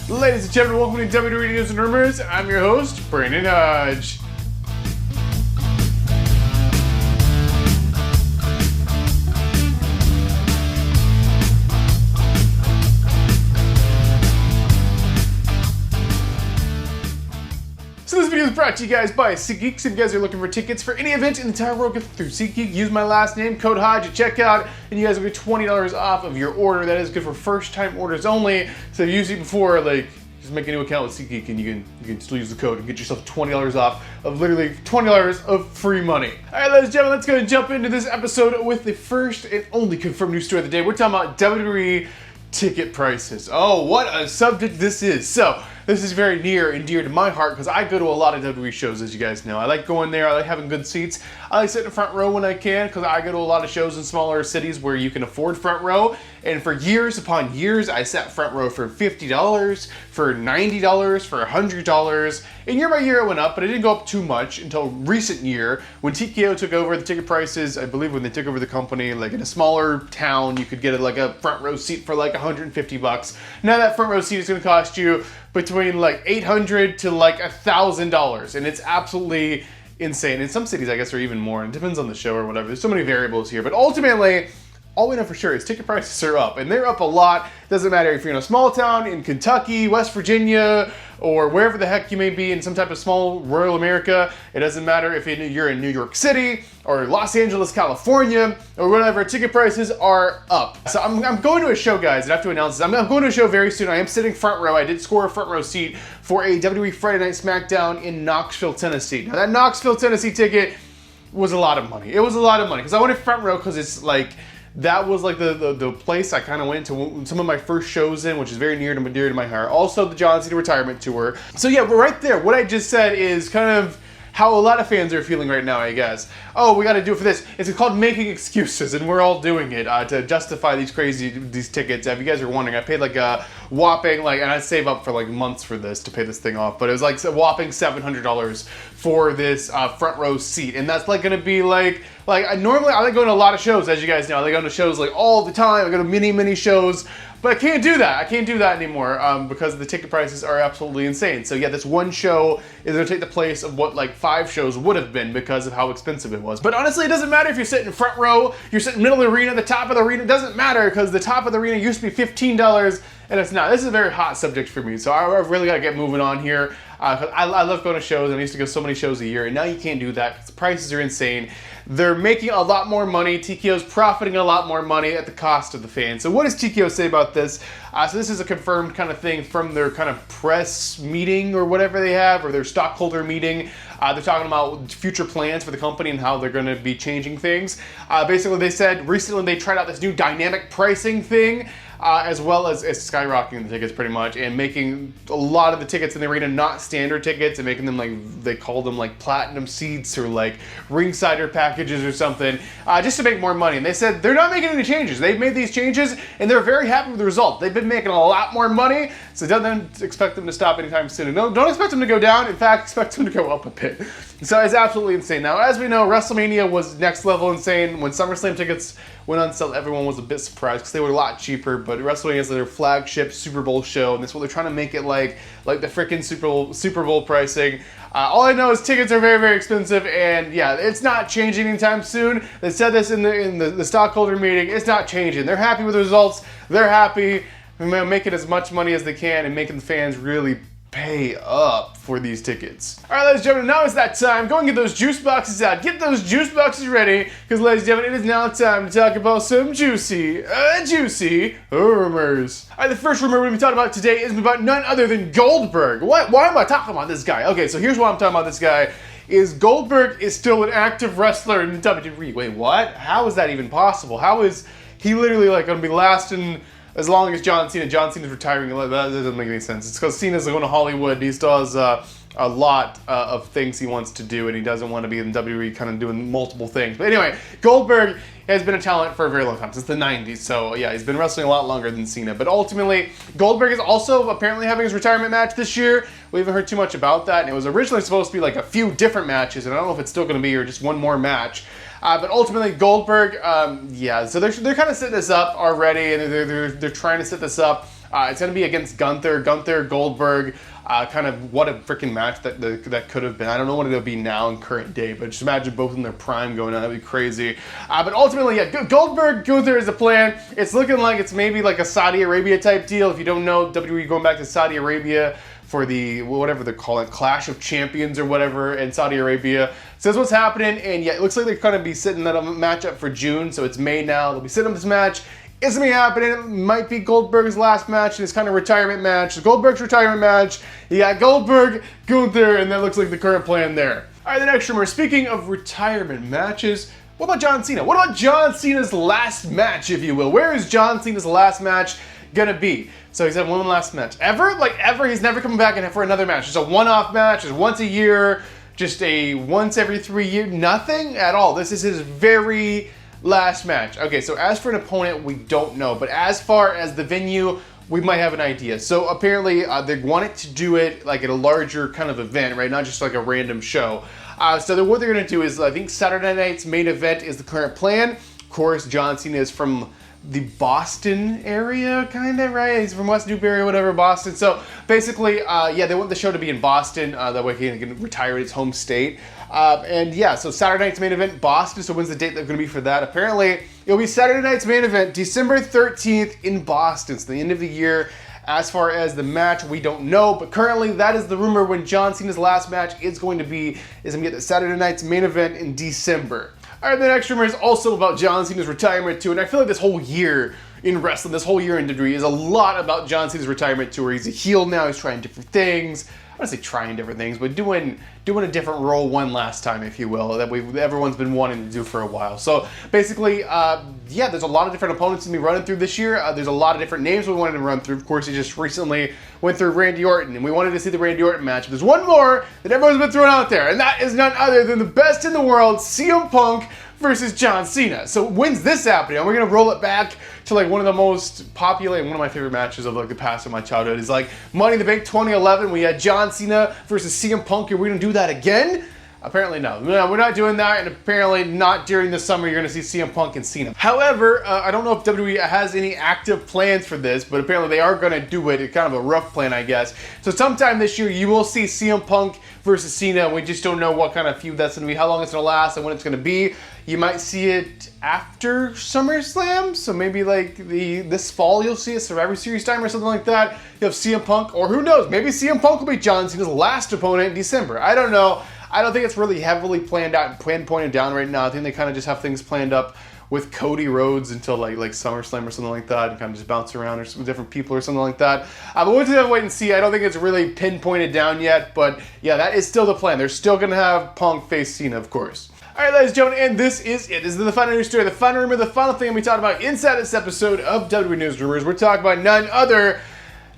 Ladies and gentlemen, welcome to WWE News and Rumors. I'm your host, Brandon Hodge. So this video is brought to you guys by SeatGeek. So if you guys are looking for tickets for any event in the entire world, get through SeatGeek. Use my last name, code Hodge at checkout, and you guys will get $20 off of your order. That is good for first-time orders only. So if you've used it before, just make a new account with SeatGeek and you can still use the code and get yourself $20 off of literally $20 of free money. All right, ladies and gentlemen, let's go and jump into this episode with the first and only confirmed news story of the day. We're talking about WWE ticket prices. Oh, what a subject this is. So, this is very near and dear to my heart because I go to a lot of WWE shows, as you guys know. I like going there. I like having good seats. I like sitting in the front row when I can because I go to a lot of shows in smaller cities where you can afford front row. And for years upon years, I sat front row for $50, for $90, for $100. And year by year it went up, but it didn't go up too much until recent year when TKO took over the ticket prices. I believe when they took over the company, like in a smaller town, you could get like a front row seat for like $150. Now that front row seat is going to cost you between like $800 to like $1,000, and it's absolutely insane. In some cities, I guess, are even more. It depends on the show or whatever. There's so many variables here, but ultimately, all we know for sure is ticket prices are up, and they're up a lot. Doesn't matter if you're in a small town in Kentucky, West Virginia, or wherever the heck you may be in some type of small rural America. It doesn't matter if you're in New York City or Los Angeles, California, or whatever. Ticket prices are up. So I'm going to a show, guys, and I have to announce this. I'm going to a show very soon. I am sitting front row. I did score a front row seat for a WWE Friday Night SmackDown in Knoxville, Tennessee. Now that Knoxville, Tennessee ticket was a lot of money. It was a lot of money because I wanted front row because it's like, that was like the place I kind of went to some of my first shows in, which is very near to my heart. Also, the John Cena retirement tour. So yeah, but right there, what I just said is kind of how a lot of fans are feeling right now, I guess. Oh, we got to do it for this. It's called making excuses, and we're all doing it to justify these tickets. If you guys are wondering, I paid like a whopping, and I save up for like months for this to pay this thing off, but it was like a whopping $700 for this front row seat, and that's like going to be normally I like going to a lot of shows, as you guys know. I like going to shows like all the time. I go to many shows. But I can't do that. I can't do that anymore because the ticket prices are absolutely insane. So yeah, this one show is going to take the place of what like 5 shows would have been because of how expensive it was. But honestly, it doesn't matter if you're sitting front row, you're sitting middle of the arena, the top of the arena. It doesn't matter because the top of the arena used to be $15 and it's not. This is a very hot subject for me. So I really got to get moving on here. Cause I love going to shows, and I used to go so many shows a year, and now you can't do that because the prices are insane. They're making a lot more money. TKO's profiting a lot more money at the cost of the fans. So what does TKO say about this? So this is a confirmed kind of thing from their kind of press meeting or whatever they have, or their stockholder meeting. They're talking about future plans for the company and how they're going to be changing things. Basically, they said recently they tried out this new dynamic pricing thing, as well as skyrocketing the tickets pretty much, and making a lot of the tickets in the arena not standard tickets and making them they call them like platinum seats or like ringsider packages or something, just to make more money. And they said they're not making any changes. They've made these changes and they're very happy with the result. They've been making a lot more money, so don't expect them to stop anytime soon. No, don't expect them to go down. In fact, expect them to go up a bit. So it's absolutely insane. Now, as we know, WrestleMania was next level insane. When SummerSlam tickets went on sale, everyone was a bit surprised because they were a lot cheaper, but WrestleMania is their flagship Super Bowl show, and that's what they're trying to make it like the freaking Super Bowl pricing. All I know is tickets are very expensive, and yeah, it's not changing anytime soon. They said this in the stockholder meeting. It's not changing. They're happy with the results. They're happy making as much money as they can and making the fans really pay up for these tickets. All right, ladies and gentlemen, now it's that time. Go and get those juice boxes out. Get those juice boxes ready, because, ladies and gentlemen, it is now time to talk about some juicy rumors. All right, the first rumor we're going to be talking about today is about none other than Goldberg. Why am I talking about this guy? Okay, so here's why I'm talking about this guy. Is Goldberg is still an active wrestler in WWE. Wait, what? How is that even possible? How is he literally going to be lasting as long as John Cena? John Cena's retiring. That doesn't make any sense. It's because Cena's going to Hollywood. He still has a lot of things he wants to do, and he doesn't want to be in WWE kind of doing multiple things. But anyway, Goldberg has been a talent for a very long time, since the 90s. So yeah, he's been wrestling a lot longer than Cena. But ultimately, Goldberg is also apparently having his retirement match this year. We haven't heard too much about that, and it was originally supposed to be like a few different matches, and I don't know if it's still going to be or just one more match. But ultimately, Goldberg, yeah, so they're kind of setting this up already, and they're trying to set this up It's going to be against Gunther, Goldberg. Kind of what a freaking match that could have been. I don't know what it'll be now in current day, but just imagine both in their prime going on. That'd be crazy. But ultimately, yeah, Goldberg, Gunther is the plan. It's looking like it's maybe like a Saudi Arabia type deal. If you don't know, WWE going back to Saudi Arabia for the, whatever they're calling it, Clash of Champions or whatever in Saudi Arabia. So that's what's happening, and yeah, it looks like they're going to be setting that match up for June, so it's May now. They'll be setting up this match. It's going to be happening. It might be Goldberg's last match in his kind of retirement match. Goldberg's retirement match. You got Goldberg, Gunther, and that looks like the current plan there. All right, the next rumor. Speaking of retirement matches, what about John Cena? What about John Cena's last match, if you will? Where is John Cena's last match gonna be? So he's had one last match. Ever? Like ever? He's never coming back in for another match. Just a one-off match, just once a year, just a once every 3 years, nothing at all. This is his very last match. Okay, so as for an opponent, we don't know. But as far as the venue, we might have an idea. So apparently they wanted to do it like at a larger kind of event, right? Not just like a random show. So what they're going to do is, I think Saturday night's main event is the current plan. Of course, John Cena is from the Boston area, kind of, right? He's from West Newbury, whatever, Boston. So basically, yeah, they want the show to be in Boston. That way he can retire at his home state. And yeah, so Saturday night's main event, Boston. So when's the date that's going to be for that? Apparently, it'll be Saturday night's main event, December 13th in Boston. So the end of the year. As far as the match, we don't know, but currently that is the rumor when John Cena's last match is going to be, is going to get the Saturday night's main event in December. All right, the next rumor is also about John Cena's retirement tour, and I feel like this whole year in wrestling, this whole year in WWE is a lot about John Cena's retirement tour. He's a heel now, he's trying different things. I don't say trying different things, but doing a different role one last time, if you will, that everyone's been wanting to do for a while. So basically, yeah, there's a lot of different opponents to be running through this year. There's a lot of different names we wanted to run through. Of course, he just recently went through Randy Orton, and we wanted to see the Randy Orton match. But there's one more that everyone's been throwing out there, and that is none other than the best in the world, CM Punk versus John Cena. So when's this happening? And we're gonna roll it back to like one of the most popular, one of my favorite matches of like the past of my childhood is like Money in the Bank 2011. We had John Cena versus CM Punk, and we're gonna do that again? Apparently no, we're not doing that, and apparently not during the summer you're gonna see CM Punk and Cena. However, I don't know if WWE has any active plans for this, but apparently they are gonna do it. It's kind of a rough plan, I guess. So sometime this year you will see CM Punk versus Cena. We just don't know what kind of feud that's gonna be, how long it's gonna last, and when it's gonna be. You might see it after SummerSlam, so maybe like this fall you'll see a Survivor Series time or something like that. You'll have CM Punk, or who knows, maybe CM Punk will be John Cena's last opponent in December. I don't know. I don't think it's really heavily planned out and pointed down right now. I think they kind of just have things planned up with Cody Rhodes until like SummerSlam or something like that, and kind of just bounce around or some different people or something like that. But we'll just have to wait and see. I don't think it's really pinpointed down yet, but yeah, that is still the plan. They're still going to have Punk face Cena, of course. All right, ladies and gentlemen, and this is it. This is the final news story, the final rumor, the final thing we talked about inside this episode of WWE News Rumors. We're talking about none other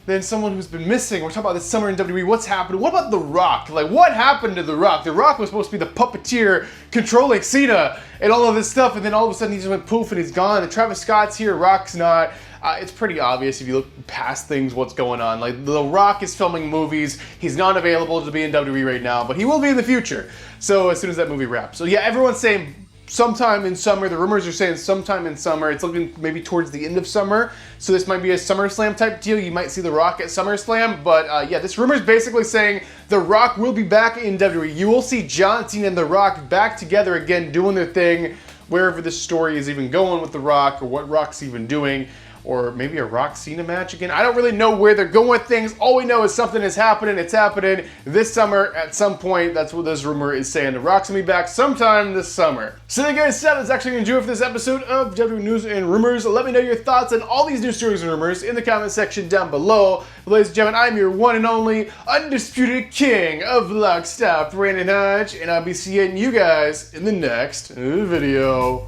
than someone who's been missing. We're talking about this summer in WWE. What's happened? What about The Rock? Like, what happened to The Rock? The Rock was supposed to be the puppeteer controlling Cena and all of this stuff, and then all of a sudden he just went poof and he's gone. And Travis Scott's here, Rock's not. It's pretty obvious if you look past things what's going on. Like, The Rock is filming movies. He's not available to be in WWE right now, but he will be in the future. So as soon as that movie wraps. So yeah, everyone's saying sometime in summer. The rumors are saying sometime in summer. It's looking maybe towards the end of summer. So this might be a SummerSlam type deal. You might see The Rock at SummerSlam. But yeah, this rumor is basically saying The Rock will be back in WWE. You will see John Cena and The Rock back together again doing their thing wherever this story is even going with The Rock or what Rock's even doing. Or maybe a Rock Cena match again. I don't really know where they're going with things. All we know is something is happening. It's happening this summer at some point. That's what this rumor is saying. The Rock's gonna be back sometime this summer. So there you guys said, that's actually gonna do it for this episode of WWE News and Rumors. Let me know your thoughts on all these news stories and rumors in the comment section down below. But ladies and gentlemen, I'm your one and only undisputed king of Lockstop, Brandon Hodge, and I'll be seeing you guys in the next video.